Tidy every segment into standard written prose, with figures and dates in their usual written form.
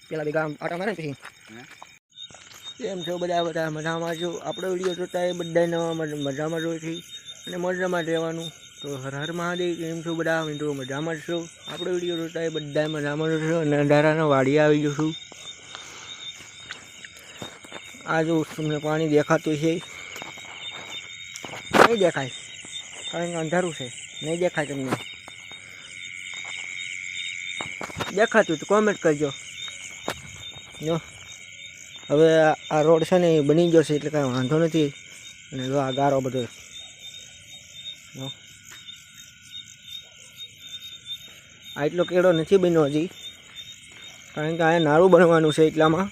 પેલા ભેગા આટા મારે પછી એમ છો બધા મજામાં છો. આપણો વિડીયો જોતા એ બધાને મજામાં જોઈ છે અને મજામાં રહેવાનું. તો હર હર મહાદેવ. કેમ છો બધા મિત્રો? મજામાં છો. આપણો વિડીયો જોતા એ બધા મજામાં છો અને અંધારાના વાડી આવી ગયો છું. આ જો તમને પાણી દેખાતું છે? નહીં દેખાય કારણ કે અંધારું છે. નહીં દેખાય તમને? દેખાતું તો કોમેન્ટ કરજો. જો હવે આ રોડ છે ને એ બની ગયો છે એટલે કાંઈ વાંધો નથી. અને જો આ ગારો બધો આટલો કેળો નથી બન્યો હજી કારણ કે આ નાળું બનવાનું છે એટલામાં.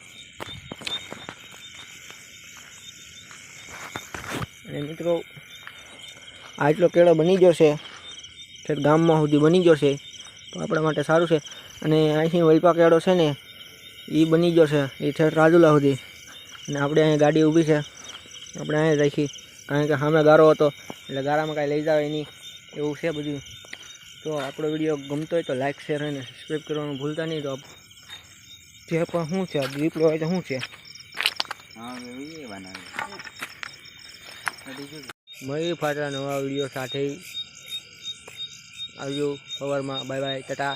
અને મિત્રો આટલો કેળો બની ગયો છે, ગામમાં સુધી બની ગયો છે તો આપણા માટે સારું છે. અને અહીંથી વૈપા કેળો છે ને એ બની ગયો છે એ ઠેઠ રાજુલા સુધી. અને આપણે અહીંયા ગાડી ઊભી છે, આપણે અહીંયા રાખી કારણ કે સામે ગારો હતો એટલે ગારામાં કાંઈ લઈ જાવે નહીં એવું છે બધું. તો આપણો વિડીયો ગમતો હોય તો લાઇક શેર અને સબસ્ક્રાઈબ કરવાનું ભૂલતા નહીં. તો જે પણ શું છે દીપડો હોય તો શું છે મળી ફાટા નવા વિડીયો સાથે આવજો સવારમાં. Bye bye, Tata.